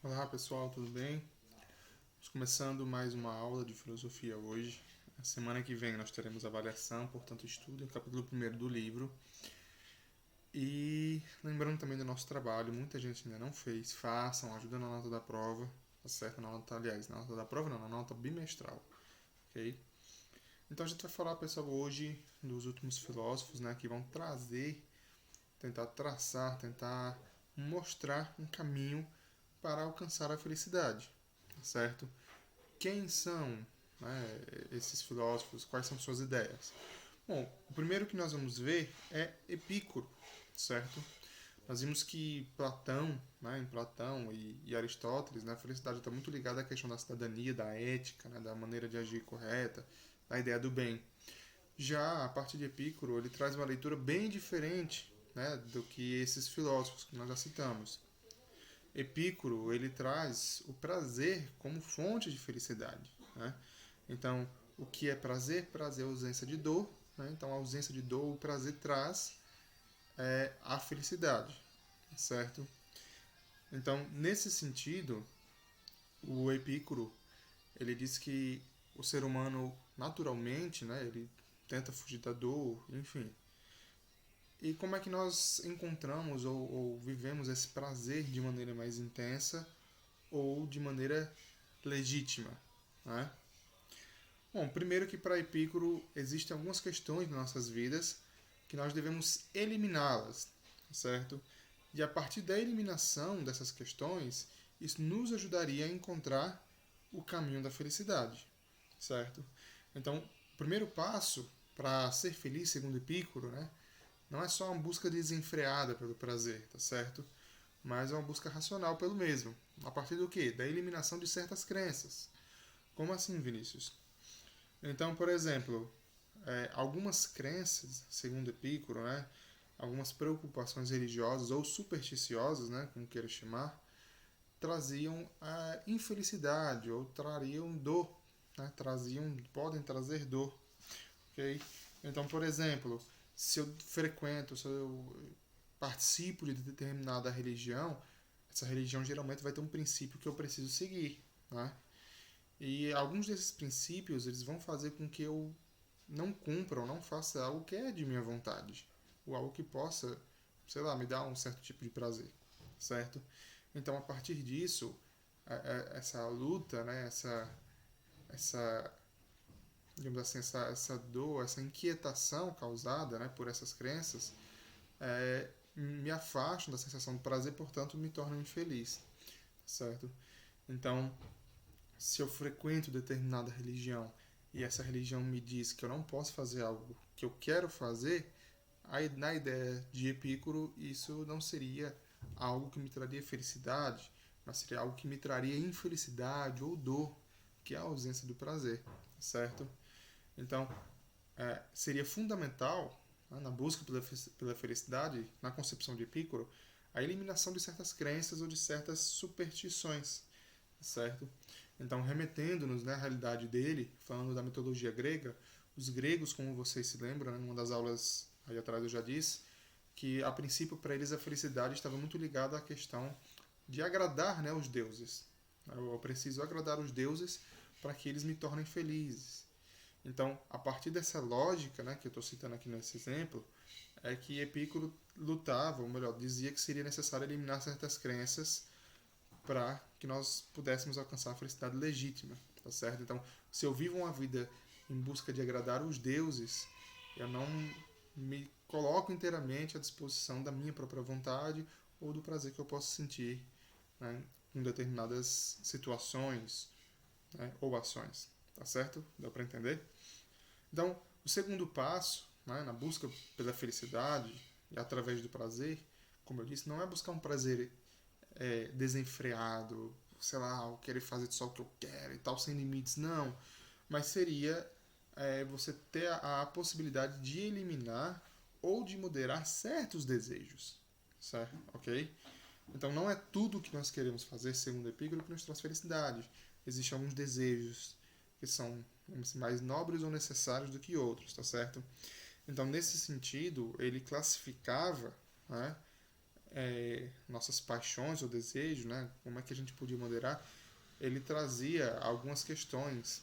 Olá pessoal, tudo bem? Estamos começando mais uma aula de filosofia hoje. A semana que vem nós teremos avaliação, portanto estudo o capítulo 1º do livro. E lembrando também do nosso trabalho, muita gente ainda não fez, façam, ajuda na nota da prova, tá certo? Na nota, aliás, na nota da prova não, na nota bimestral, ok? Então a gente vai falar, pessoal, hoje dos últimos filósofos, né, que vão tentar traçar, tentar mostrar um caminho para alcançar a felicidade, certo? Quem são, né, esses filósofos? Quais são suas ideias? Bom, o primeiro que nós vamos ver é Epicuro, certo? Nós vimos que Platão, né, em Platão e Aristóteles, né, a felicidade está muito ligada à questão da cidadania, da ética, né, da maneira de agir correta, da ideia do bem. Já a partir de Epicuro, ele traz uma leitura bem diferente, né, do que esses filósofos que nós já citamos. Epicuro, ele traz o prazer como fonte de felicidade, né? Então, o que é prazer? Prazer é a ausência de dor, né? Então, a ausência de dor, o prazer traz a felicidade, certo? Então, nesse sentido, o Epicuro, ele diz que o ser humano, naturalmente, né, ele tenta fugir da dor, enfim. E como é que nós encontramos ou vivemos esse prazer de maneira mais intensa ou de maneira legítima, né? Bom, primeiro que para Epicuro existem algumas questões nas nossas vidas que nós devemos eliminá-las, certo? E a partir da eliminação dessas questões, isso nos ajudaria a encontrar o caminho da felicidade, certo? Então, o primeiro passo para ser feliz, segundo Epicuro, né, não é só uma busca desenfreada pelo prazer, tá certo? Mas é uma busca racional pelo mesmo. A partir do quê? Da eliminação de certas crenças. Como assim, Vinícius? Então, por exemplo, algumas crenças, segundo Epicuro, né, algumas preocupações religiosas ou supersticiosas, né, como queira chamar, traziam a infelicidade ou trariam dor, né, podem trazer dor, ok? Então, por exemplo, se eu participo de determinada religião, essa religião geralmente vai ter um princípio que eu preciso seguir, né? E alguns desses princípios eles vão fazer com que eu não cumpra ou não faça algo que é de minha vontade, ou algo que possa, sei lá, me dar um certo tipo de prazer, certo? Então, a partir disso, essa luta, né, essa digamos assim, essa dor, essa inquietação causada, né, por essas crenças, me afastam da sensação de prazer, portanto, me tornam infeliz, certo? Então, se eu frequento determinada religião e essa religião me diz que eu não posso fazer algo que eu quero fazer, aí na ideia de Epicuro isso não seria algo que me traria felicidade, mas seria algo que me traria infelicidade ou dor, que é a ausência do prazer, certo? Então, seria fundamental, né, na busca pela felicidade, na concepção de Epicuro, a eliminação de certas crenças ou de certas superstições, certo? Então, remetendo-nos, né, à realidade dele, falando da mitologia grega, os gregos, como vocês se lembram, né, numa das aulas aí atrás eu já disse, que a princípio para eles a felicidade estava muito ligada à questão de agradar, né, os deuses. Eu preciso agradar os deuses para que eles me tornem felizes. Então, a partir dessa lógica, né, que eu estou citando aqui nesse exemplo, é que Epicuro lutava, ou melhor, dizia que seria necessário eliminar certas crenças para que nós pudéssemos alcançar a felicidade legítima, tá certo? Então, se eu vivo uma vida em busca de agradar os deuses, eu não me coloco inteiramente à disposição da minha própria vontade ou do prazer que eu posso sentir, né, em determinadas situações, né, ou ações, tá certo? Deu para entender? Então, o segundo passo, né, na busca pela felicidade e através do prazer, como eu disse, não é buscar um prazer desenfreado, sei lá, eu querer fazer só o que eu quero e tal, sem limites, não. Mas seria você ter a possibilidade de eliminar ou de moderar certos desejos, certo? Ok? Então não é tudo o que nós queremos fazer, segundo Epicuro, que nos traz felicidade. Existem alguns desejos que são mais nobres ou necessários do que outros, tá certo? Então, nesse sentido, ele classificava, né, nossas paixões ou desejos, né? Como é que a gente podia moderar? Ele trazia algumas questões.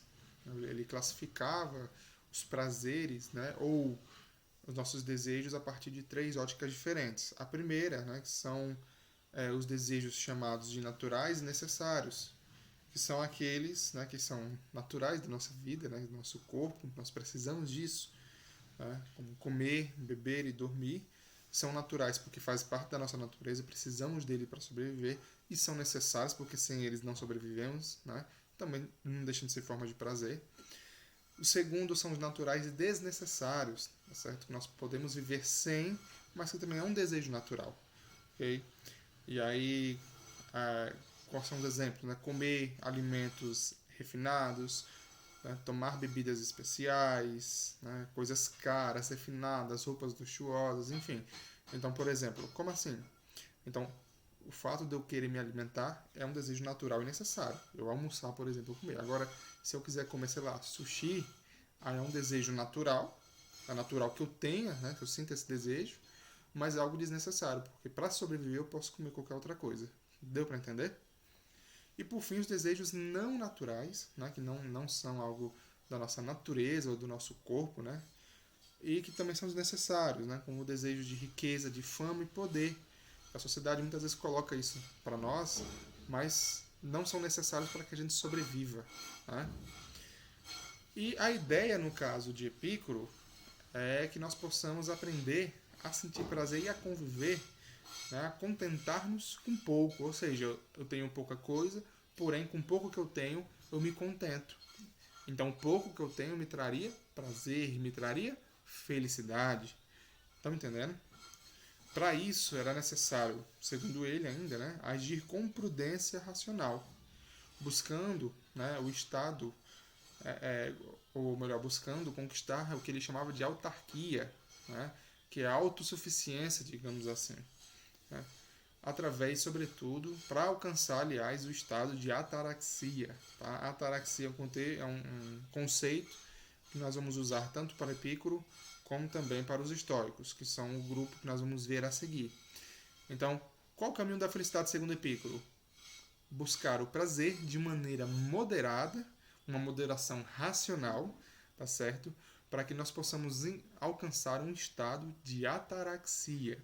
Ele classificava os prazeres, né? Ou os nossos desejos a partir de 3 óticas diferentes. A primeira, né? Que são os desejos chamados de naturais e necessários, que são aqueles, né, que são naturais da nossa vida, né, do nosso corpo, nós precisamos disso, né, como comer, beber e dormir, são naturais porque faz parte da nossa natureza, precisamos dele para sobreviver, e são necessários porque sem eles não sobrevivemos, né, também não deixam de ser forma de prazer. O segundo são os naturais e desnecessários, tá certo? Que nós podemos viver sem, mas que também é um desejo natural, ok? E aí, quais são os exemplos? Né? Comer alimentos refinados, né? Tomar bebidas especiais, né? Coisas caras, refinadas, roupas luxuosas, enfim. Então, por exemplo, como assim? Então, o fato de eu querer me alimentar é um desejo natural e necessário. Eu almoçar, por exemplo, eu comer. Agora, se eu quiser comer, sei lá, sushi, aí é um desejo natural, é natural que eu tenha, né? Que eu sinta esse desejo, mas é algo desnecessário, porque para sobreviver eu posso comer qualquer outra coisa. Deu para entender? E por fim, os desejos não naturais, né, que não são algo da nossa natureza ou do nosso corpo, né, e que também são desnecessários, né, como o desejo de riqueza, de fama e poder. A sociedade muitas vezes coloca isso para nós, mas não são necessários para que a gente sobreviva. Né? E a ideia, no caso de Epicuro, é que nós possamos aprender a sentir prazer e a conviver, né, a contentar-nos com pouco. Ou seja, eu tenho pouca coisa, porém, com pouco que eu tenho, eu me contento. Então, o pouco que eu tenho me traria prazer, me traria felicidade. Estão entendendo? Para isso, era necessário, segundo ele ainda, né, agir com prudência racional, buscando, né, o estado, ou melhor, buscando conquistar o que ele chamava de autarquia, né, que é a autossuficiência, digamos assim. Né, através, sobretudo, para alcançar, aliás, o estado de ataraxia. Tá? Ataraxia é um conceito que nós vamos usar tanto para Epicuro como também para os estoicos, que são o grupo que nós vamos ver a seguir. Então, qual o caminho da felicidade segundo Epicuro? Buscar o prazer de maneira moderada, uma moderação racional, tá certo? Para que nós possamos alcançar um estado de ataraxia.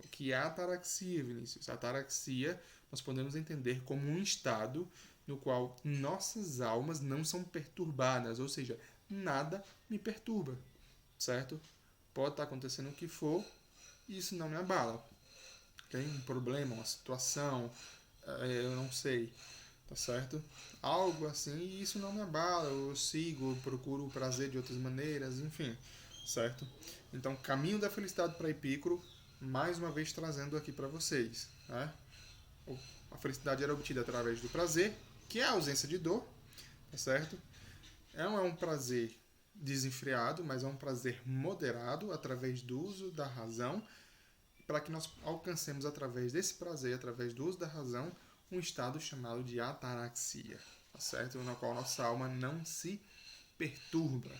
O que é ataraxia, Vinícius? Ataraxia nós podemos entender como um estado no qual nossas almas não são perturbadas, ou seja, nada me perturba, certo? Pode estar acontecendo o que for, e isso não me abala. Tem um problema, uma situação, eu não sei, tá certo? Algo assim, e isso não me abala, eu sigo, procuro o prazer de outras maneiras, enfim, certo? Então, caminho da felicidade para Epicuro, mais uma vez trazendo aqui para vocês, né? A felicidade era obtida através do prazer, que é a ausência de dor, tá certo? Não é um prazer desenfreado, mas é um prazer moderado através do uso da razão, para que nós alcancemos através desse prazer, através do uso da razão, um estado chamado de ataraxia, tá certo? No qual nossa alma não se perturba,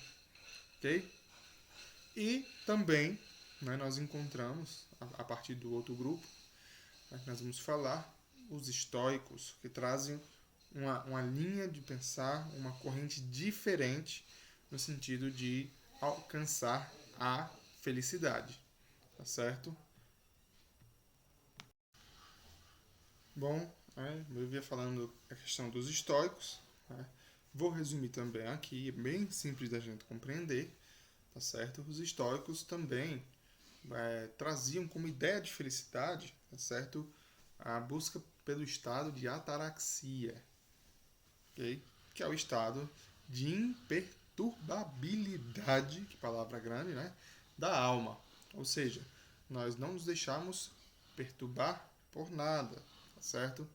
ok? E também, né, nós encontramos, a partir do outro grupo, né, nós vamos falar, os estoicos, que trazem uma linha de pensar, uma corrente diferente no sentido de alcançar a felicidade, tá certo? Bom, eu ia falando a questão dos estoicos, né? Vou resumir também aqui, é bem simples da gente compreender, tá certo? Os estoicos também traziam como ideia de felicidade, tá certo? A busca pelo estado de ataraxia, ok? Que é o estado de imperturbabilidade, que palavra grande, né? Da alma. Ou seja, nós não nos deixamos perturbar por nada, tá certo?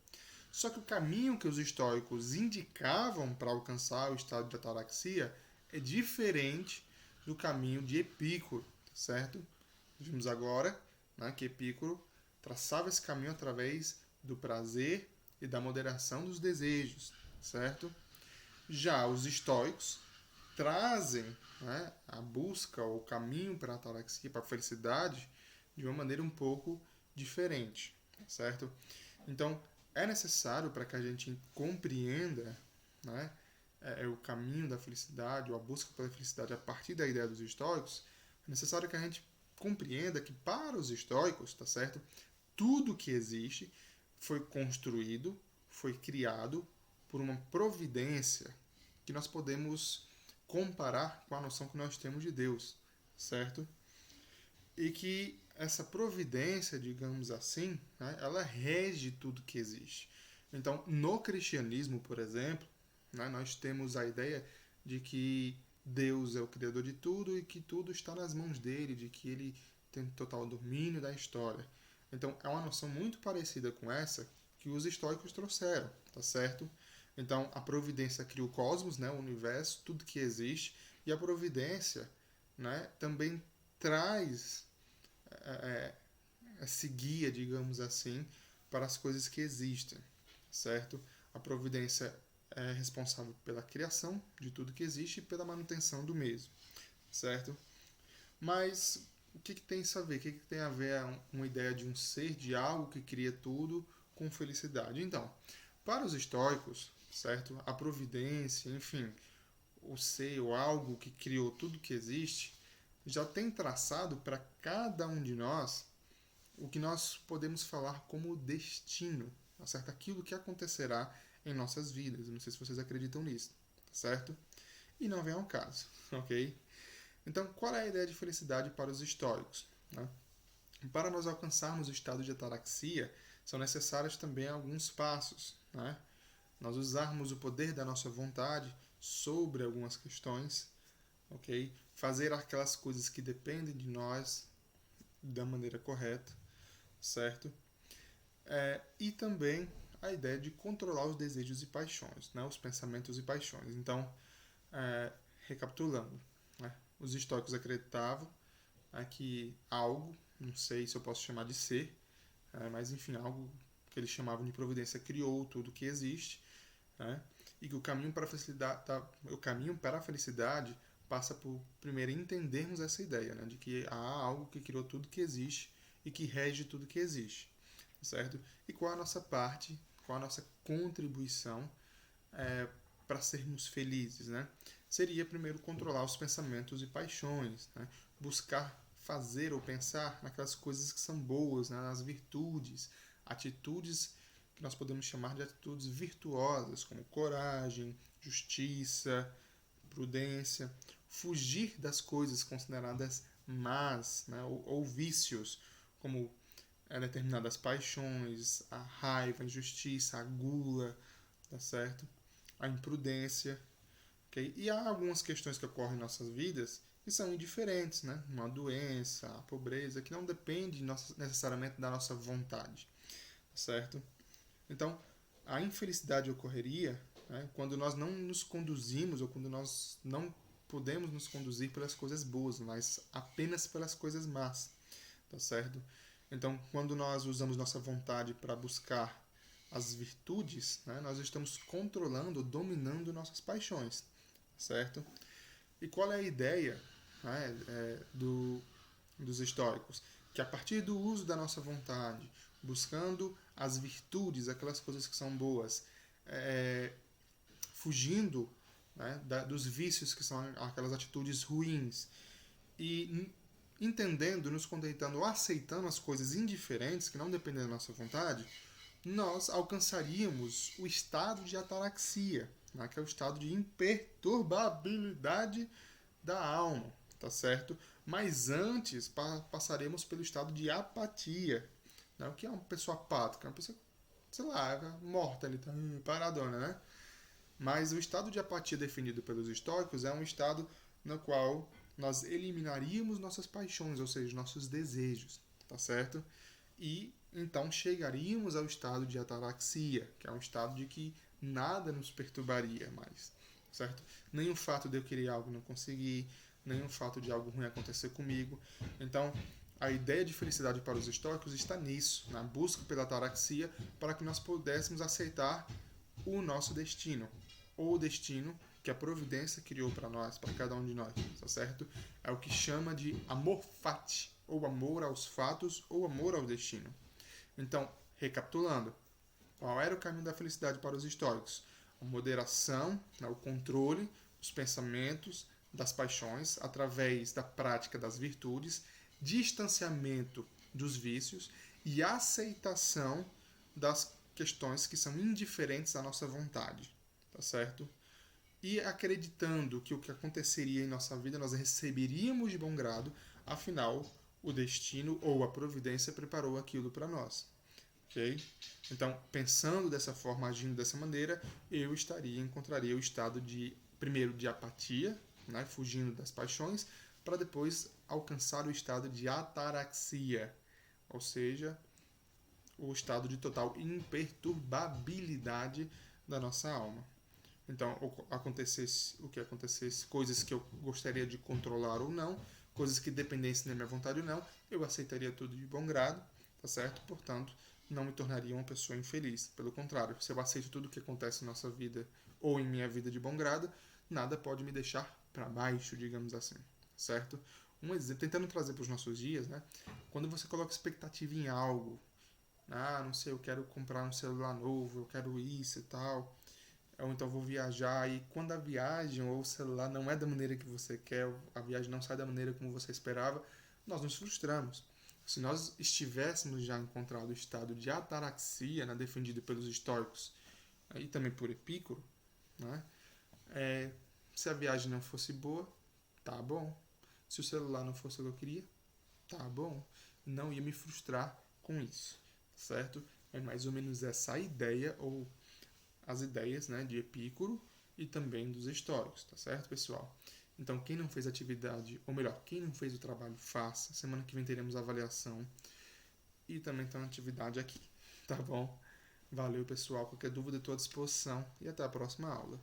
Só que o caminho que os estoicos indicavam para alcançar o estado de ataraxia é diferente do caminho de Epicuro, tá certo? Vimos agora, né, que Epicuro traçava esse caminho através do prazer e da moderação dos desejos, certo? Já os estoicos trazem, né, a busca ou o caminho para a ataraxia, para a felicidade, de uma maneira um pouco diferente, certo? Então, é necessário para que a gente compreenda, né, o caminho da felicidade, ou a busca pela felicidade a partir da ideia dos estoicos, é necessário que a gente compreenda que para os estoicos, tá certo? Tudo que existe foi construído, foi criado por uma providência que nós podemos comparar com a noção que nós temos de Deus, certo? E que essa providência, digamos assim, né, ela rege tudo que existe. Então, no cristianismo, por exemplo, né, nós temos a ideia de que Deus é o criador de tudo e que tudo está nas mãos dele, de que ele tem total domínio da história. Então, é uma noção muito parecida com essa que os estoicos trouxeram, tá certo? Então, a providência cria o cosmos, né, o universo, tudo que existe, e a providência, né, também traz é, esse guia, digamos assim, para as coisas que existem, certo? A providência é responsável pela criação de tudo que existe e pela manutenção do mesmo, certo? Mas o que tem isso a ver? O que tem a ver uma ideia de um ser, de algo que cria tudo com felicidade? Então, para os estoicos, certo? A providência, enfim, o ser ou algo que criou tudo que existe, já tem traçado para cada um de nós o que nós podemos falar como destino, tá certo? Aquilo que acontecerá em nossas vidas. Não sei se vocês acreditam nisso, tá certo? E não vem ao caso, ok? Então, qual é a ideia de felicidade para os estoicos? Né? Para nós alcançarmos o estado de ataraxia, são necessários também alguns passos, né? Nós usarmos o poder da nossa vontade sobre algumas questões, ok? Fazer aquelas coisas que dependem de nós da maneira correta, certo? E também a ideia de controlar os desejos e paixões, né? Os pensamentos e paixões. Então, recapitulando, né? Os estoicos acreditavam que algo, não sei se eu posso chamar de ser, mas enfim, algo que eles chamavam de providência criou tudo que existe, né? E que o caminho para a felicidade passa por primeiro entendermos essa ideia, né? De que há algo que criou tudo que existe e que rege tudo que existe, certo? E qual a nossa parte, qual a nossa contribuição para sermos felizes, né? Seria primeiro controlar os pensamentos e paixões, né? Buscar fazer ou pensar naquelas coisas que são boas, né? Nas virtudes, atitudes que nós podemos chamar de atitudes virtuosas, como coragem, justiça, prudência, fugir das coisas consideradas más, né? Ou vícios, como determinadas paixões, a raiva, a injustiça, a gula, tá certo? A imprudência, ok? E há algumas questões que ocorrem em nossas vidas que são indiferentes, né? Uma doença, a pobreza, que não depende necessariamente da nossa vontade, certo? Então, a infelicidade ocorreria, né, quando nós não nos conduzimos ou quando nós não podemos nos conduzir pelas coisas boas, mas apenas pelas coisas más, tá certo? Então, quando nós usamos nossa vontade para buscar as virtudes, né, nós estamos controlando, dominando nossas paixões, certo? E qual é a ideia, né, dos estoicos? Que a partir do uso da nossa vontade, buscando as virtudes, aquelas coisas que são boas, fugindo, né, dos vícios que são aquelas atitudes ruins e entendendo, nos contentando, aceitando as coisas indiferentes que não dependem da nossa vontade, nós alcançaríamos o estado de ataraxia, né, que é o estado de imperturbabilidade da alma, tá certo? Mas antes passaremos pelo estado de apatia, né? O que é uma pessoa apática? Uma pessoa, sei lá, morta ali, tá paradona, né? Mas o estado de apatia definido pelos estoicos é um estado no qual nós eliminaríamos nossas paixões, ou seja, nossos desejos, tá certo? E então chegaríamos ao estado de ataraxia, que é um estado de que nada nos perturbaria mais, certo? Nem o fato de eu querer algo e não conseguir, nem o fato de algo ruim acontecer comigo. Então, a ideia de felicidade para os estoicos está nisso, na busca pela ataraxia, para que nós pudéssemos aceitar o nosso destino, ou o destino que a providência criou para nós, para cada um de nós, tá certo? É o que chama de amor fati, ou amor aos fatos, ou amor ao destino. Então, Recapitulando, qual era o caminho da felicidade para os estoicos? A moderação, né, o controle dos pensamentos, das paixões, através da prática das virtudes, distanciamento dos vícios e aceitação das questões que são indiferentes à nossa vontade, tá certo? E acreditando que o que aconteceria em nossa vida nós receberíamos de bom grado, afinal, o destino ou a providência preparou aquilo para nós. Ok? Então, pensando dessa forma, agindo dessa maneira, encontraria o estado de, primeiro, de apatia, né, fugindo das paixões, para depois alcançar o estado de ataraxia, ou seja, o estado de total imperturbabilidade da nossa alma. Então, o que acontecesse, coisas que eu gostaria de controlar ou não, coisas que dependessem da minha vontade ou não, eu aceitaria tudo de bom grado, tá certo? Portanto, não me tornaria uma pessoa infeliz. Pelo contrário, se eu aceito tudo o que acontece na nossa vida ou em minha vida de bom grado, nada pode me deixar para baixo, digamos assim, certo? Um exemplo, tentando trazer para os nossos dias, né? Quando você coloca expectativa em algo, não sei, eu quero comprar um celular novo, eu quero isso e tal, ou então vou viajar, e quando a viagem ou o celular não é da maneira que você quer, a viagem não sai da maneira como você esperava, nós nos frustramos. Se nós estivéssemos já encontrado o estado de ataraxia, né, defendido pelos estoicos e também por Epicuro, né, se a viagem não fosse boa, tá bom. Se o celular não fosse o que eu queria, tá bom. Não ia me frustrar com isso, certo? É mais ou menos essa a ideia, ou as ideias, né, de Epicuro e também dos estoicos, tá certo, pessoal? Então, quem não fez atividade, ou melhor, quem não fez o trabalho, faça. Semana que vem teremos avaliação e também tem uma atividade aqui, tá bom? Valeu, pessoal. Qualquer dúvida, estou à disposição e até a próxima aula.